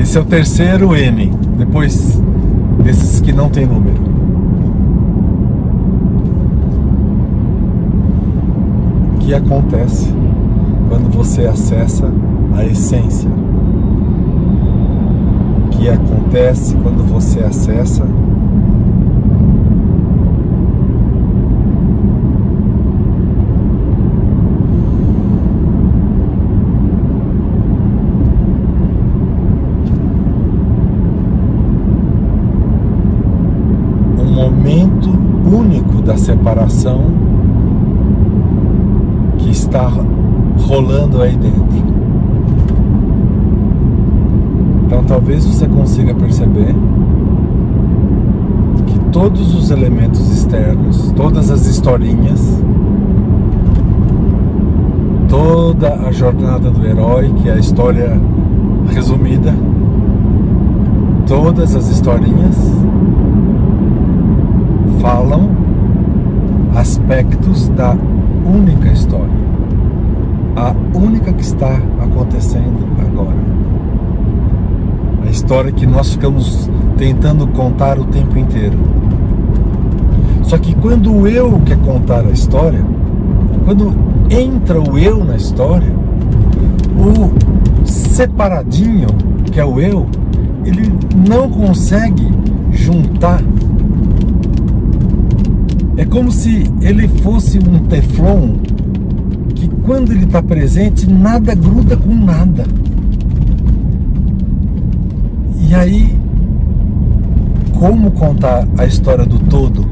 Esse é o terceiro N, depois desses que não tem número. O que acontece quando você acessa a essência? O que acontece quando você acessa um momento único da separação que está rolando aí dentro? Então talvez você consiga perceber que todos os elementos externos, todas as historinhas, toda a jornada do herói, que é a história resumida, todas as historinhas falam aspectos da única história, a única que está acontecendo agora. A história que nós ficamos tentando contar o tempo inteiro. Só que quando o eu quer contar a história, quando entra o eu na história, o separadinho, que é o eu, ele não consegue juntar. É como se ele fosse um teflon que quando ele está presente, nada gruda com nada. E aí, como contar a história do todo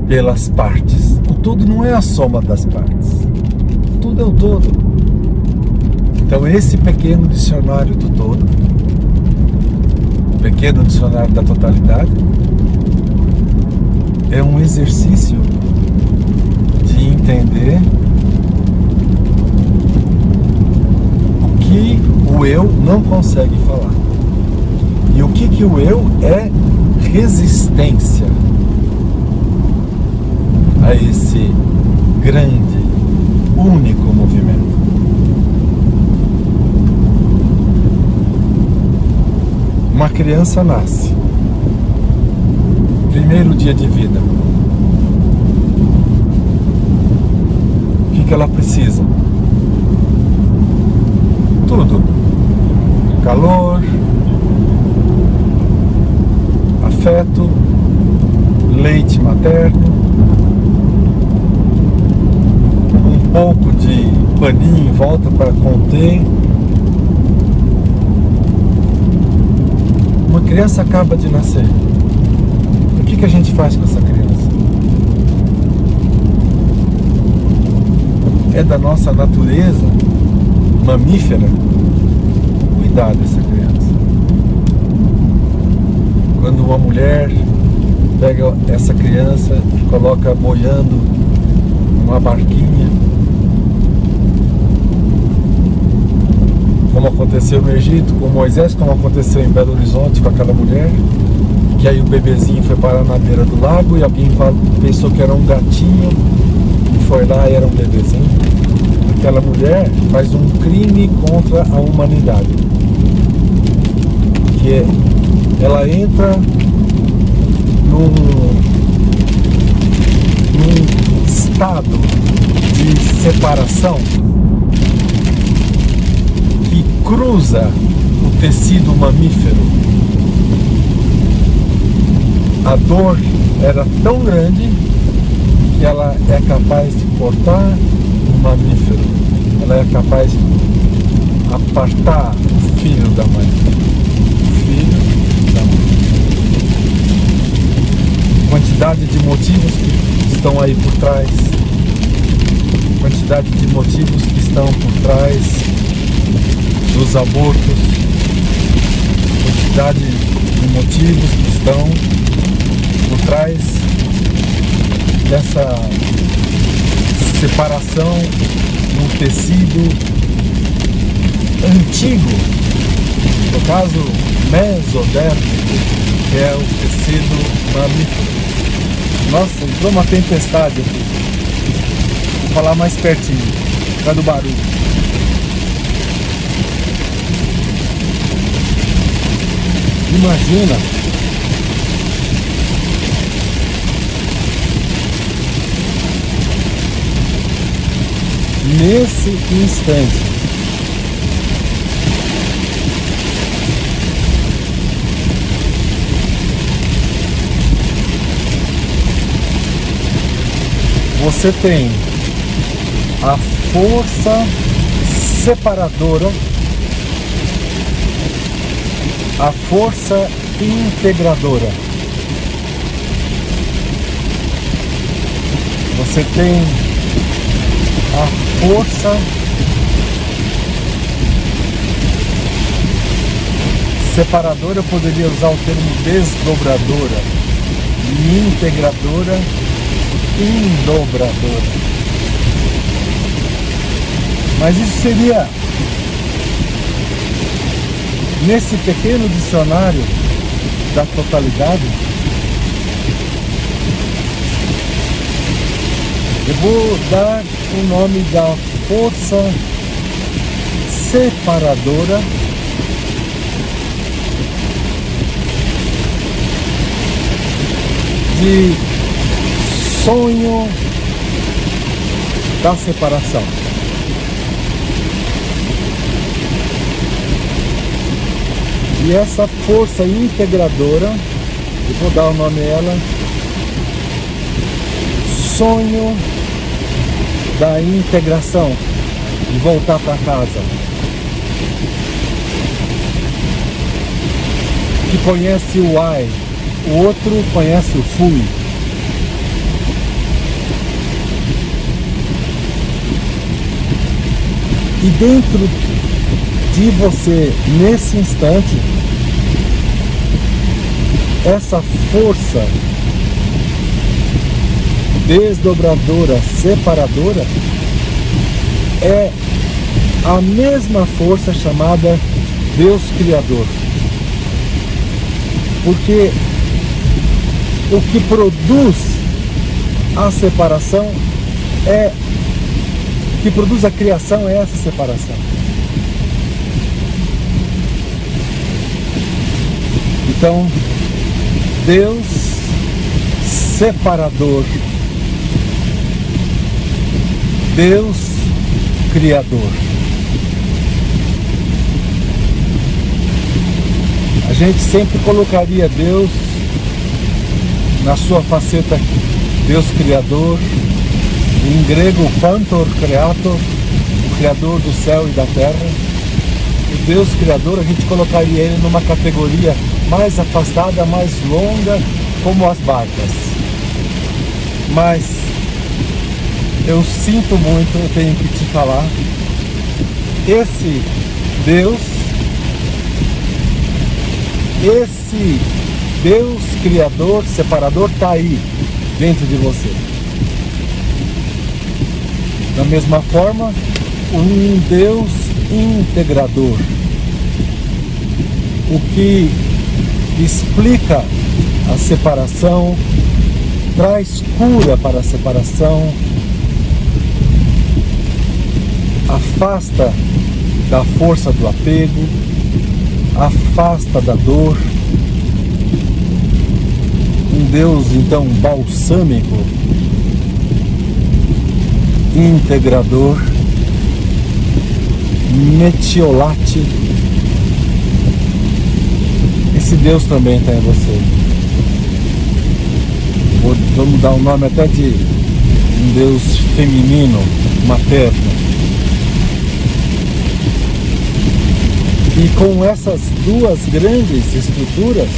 pelas partes? O todo não é a soma das partes. Tudo é o todo. Então esse pequeno dicionário do todo, pequeno dicionário da totalidade, é um exercício de entender o que o eu não consegue falar. E o que o eu é? Resistência a esse grande, único movimento. Uma criança nasce, primeiro dia de vida. O que ela precisa? Tudo. Calor, afeto, leite materno, um pouco de paninho em volta para conter. Uma criança acaba de nascer. O que a gente faz com essa criança? É da nossa natureza mamífera cuidar dessa criança. Quando uma mulher pega essa criança e coloca boiando numa barquinha, como aconteceu no Egito com Moisés, como aconteceu em Belo Horizonte com aquela mulher, que aí o bebezinho foi parar na beira do lago e alguém pensou que era um gatinho e foi lá e era um bebezinho. Aquela mulher faz um crime contra a humanidade, que é, ela entra num estado de separação que cruza o tecido mamífero. A dor era tão grande que ela é capaz de cortar o mamífero, ela é capaz de apartar o filho da mãe. O filho da mãe. Quantidade de motivos que estão aí por trás, quantidade de motivos que estão por trás dos abortos, quantidade de motivos que estão por trás dessa separação no tecido antigo, no caso mesodérmico, que é o tecido mamífero. Nossa, entrou uma tempestade aqui. Vou falar mais pertinho, por causa do barulho. Imagina nesse instante você tem a força separadora, a força integradora. Você tem a força separadora, eu poderia usar o termo desdobradora, e integradora, indobradora. Mas isso seria, nesse pequeno dicionário da totalidade, eu vou dar o nome da força separadora de sonho da separação. E essa força integradora, eu vou dar o nome a ela, sonho da integração, de voltar para casa. Que conhece o I, o outro conhece o fui. E dentro de você, nesse instante, essa força desdobradora, separadora, é a mesma força chamada Deus Criador. Porque o que produz a separação é, o que produz a criação é essa separação. Então, Deus separador, Deus Criador. A gente sempre colocaria Deus na sua faceta Deus Criador, em grego Pantor Creator, o Criador do céu e da terra. O Deus Criador, a gente colocaria ele numa categoria mais afastada, mais longa, como as barcas. Mas eu sinto muito, eu tenho que te falar, esse Deus Criador, separador, está aí dentro de você. Da mesma forma, um Deus integrador, o que explica a separação, traz cura para a separação, afasta da força do apego, afasta da dor. Um Deus então balsâmico, integrador, metiolate. Esse Deus também está em você. Vamos dar um nome até de um Deus feminino, materno. E com essas duas grandes estruturas,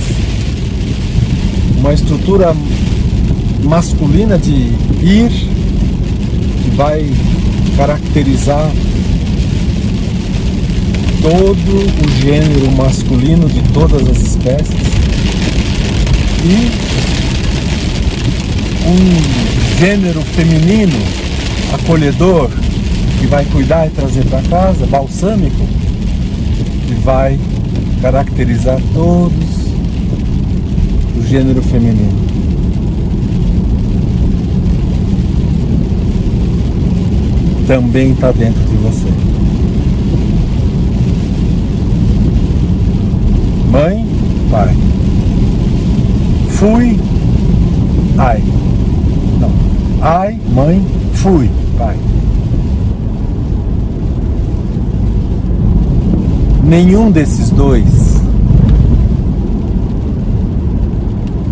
uma estrutura masculina de ir, que vai caracterizar todo o gênero masculino de todas as espécies, e um gênero feminino acolhedor, que vai cuidar e trazer para casa, balsâmico, que vai caracterizar todos o gênero feminino. Também está dentro de você. Mãe, pai. Ai, mãe, fui, pai. Nenhum desses dois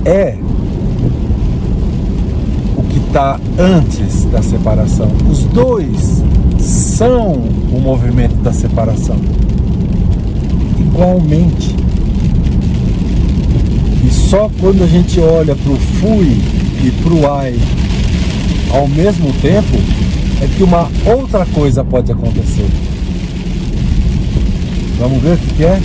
é o que está antes da separação. Os dois são o movimento da separação, igualmente. E só quando a gente olha para o fui e para o ai ao mesmo tempo é que uma outra coisa pode acontecer. Vamos ver o que é?